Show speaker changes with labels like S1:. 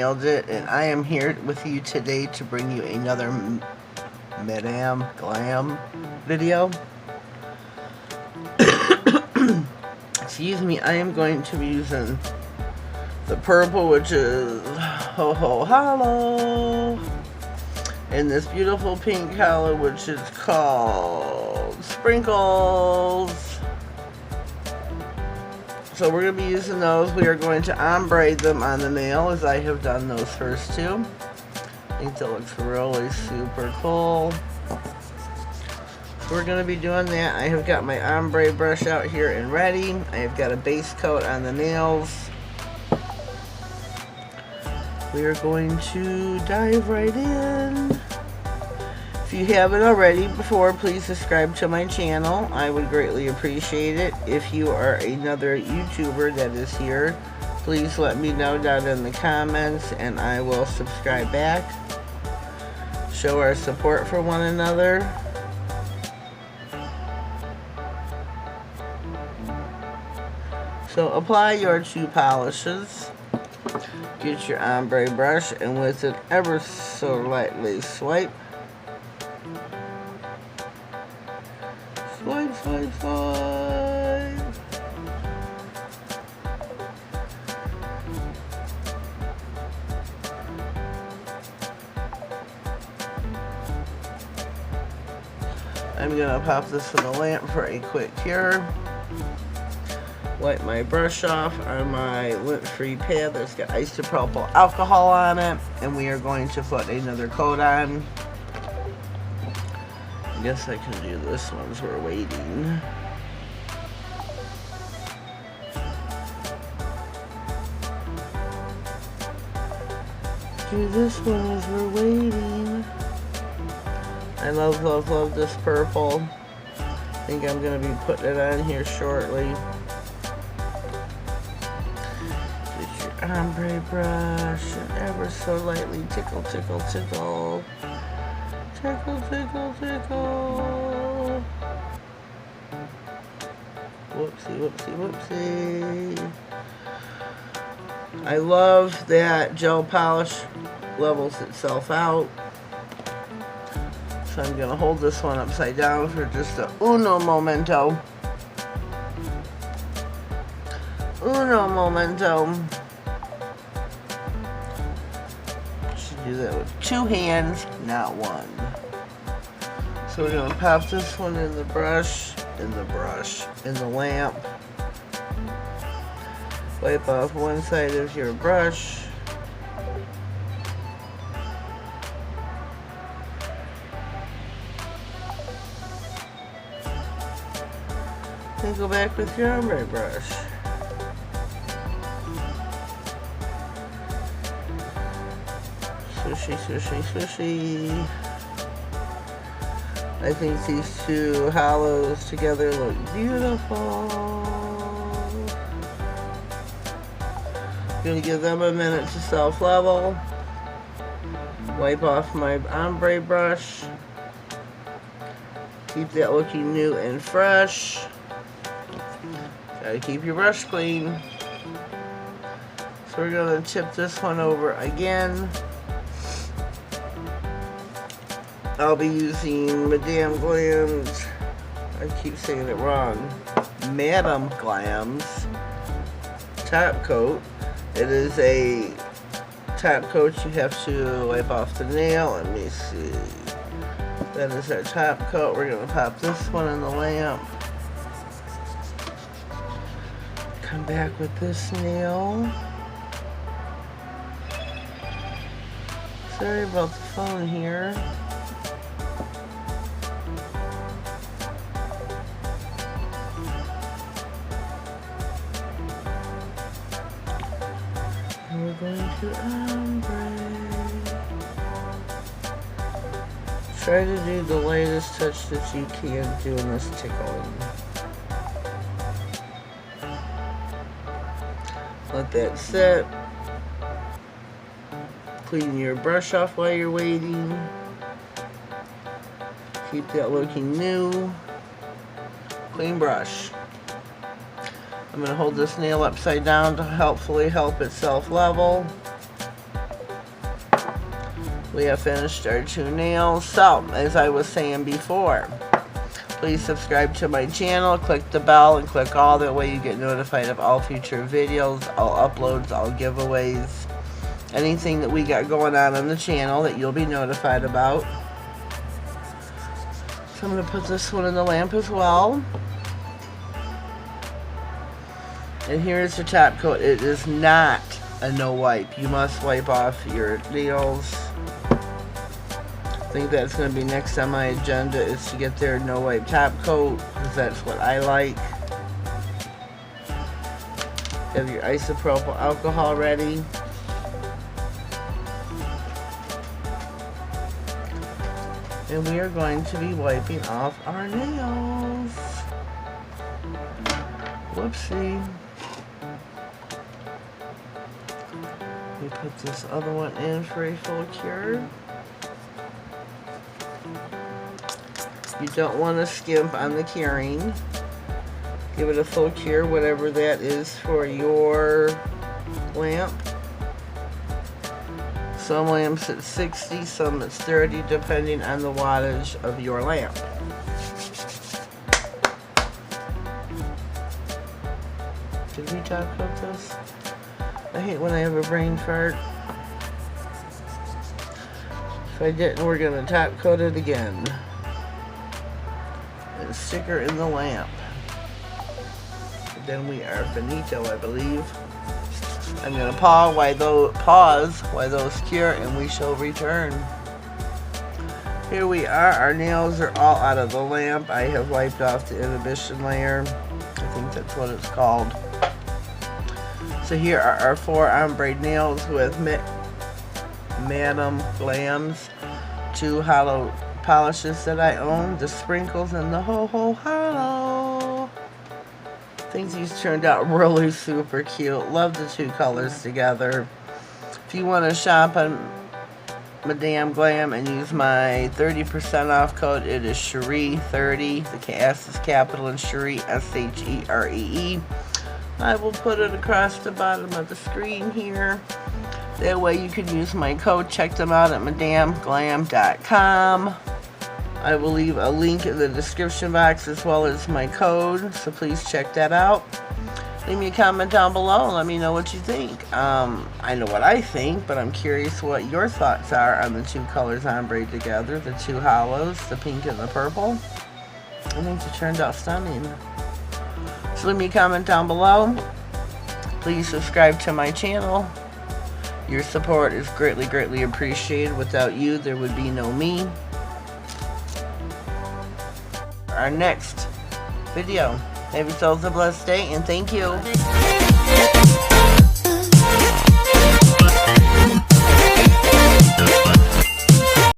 S1: Nailed It, and I am here with you today to bring you another Madame Glam video. Excuse me, I am going to be using the purple, which is Ho Ho Hollow, and this beautiful pink color, which is called Sprinkles. So we're going to be using those. We are going to ombre them on the nail, as I have done those first two. I think that looks really super cool. So we're going to be doing that. I have got my ombre brush out here and ready. I have got a base coat on the nails. We are going to dive right in. If you haven't already before, please subscribe to my channel. I would greatly appreciate it. If you are another YouTuber that is here, please let me know down in the comments and I will subscribe back. Show our support for one another. So apply your two polishes. Get your ombre brush and with it ever so lightly swipe. Swipe, swipe, swipe. I'm gonna pop this in the lamp for a quick cure. Wipe my brush off on my lint-free pad that's got isopropyl alcohol on it, and we are going to put another coat on. I guess I can do this one as we're waiting. Do this one as we're waiting. I love, love, love this purple. I think I'm going to be putting it on here shortly. Get your ombre brush and ever so lightly tickle, tickle, tickle. Tickle, tickle, tickle. Whoopsie, whoopsie, whoopsie. I love that gel polish levels itself out. So I'm going to hold this one upside down for just a uno momento. Uno momento. Should do that with two hands, not one. So we're going to pop this one in the brush, in the lamp. Wipe off one side of your brush. Then go back with your ombre brush. Swooshy, swooshy, swooshy. I think these two hollows together look beautiful. I'm gonna give them a minute to self-level. Wipe off my ombre brush. Keep that looking new and fresh. Gotta keep your brush clean. So we're gonna tip this one over again. I'll be using Madame Glam's, I keep saying it wrong, Madame Glam's top coat. It is a top coat you have to wipe off the nail. Let me see. That is our top coat. We're going to pop this one in the lamp. Come back with this nail. Sorry about the phone here. And we're going to ombre. Try to do the lightest touch that you can doing this tickling. Let that set. Clean your brush off while you're waiting. Keep that looking new. Clean brush. I'm going to hold this nail upside down to hopefully help it self-level. we have finished our 2 nails. So, as I was saying before, please subscribe to my channel, click the bell, and click all. That way you get notified of all future videos, all uploads, all giveaways, anything that we got going on the channel that you'll be notified about. So I'm going to put this one in the lamp as well. And here's the top coat. It is not a no wipe. You must wipe off your nails. I think that's going to be next on my agenda, is to get their no wipe top coat, because that's what I like. Have your isopropyl alcohol ready. And we are going to be wiping off our nails. Whoopsie. We put this other one in for a full cure. You don't want to skimp on the curing. Give it a full cure, whatever that is for your lamp. Some lamps at 60, some at 30, depending on the wattage of your lamp. Did we top coat this? I hate when I have a brain fart. If I didn't, we're going to top coat it again. And stick her in the lamp. And then we are finito, I believe. I'm going to pause while those cure, and we shall return. Here we are. Our nails are all out of the lamp. I have wiped off the inhibition layer. I think that's what it's called. So here are our 4 ombre nails with Madam Glam's 2 hollow polishes that I own. The sprinkles and the ho-ho hollow. I think these turned out really super cute. Love the 2 colors together. If you want to shop on Madame Glam and use my 30% off code, it is Sheree30. The S is capital and Sheree, S-H-E-R-E-E. I will put it across the bottom of the screen here. That way you can use my code. Check them out at madameglam.com. I will leave a link in the description box as well as my code, so please check that out. Leave me a comment down below and let me know what you think. I know what I think, but I'm curious what your thoughts are on the 2 colors ombre together, the 2 hollows, the pink and the purple. I think it turned out stunning. So leave me a comment down below. Please subscribe to my channel. Your support is greatly, greatly appreciated. Without you, there would be no me. Our next video. Have yourselves a blessed day, and thank you.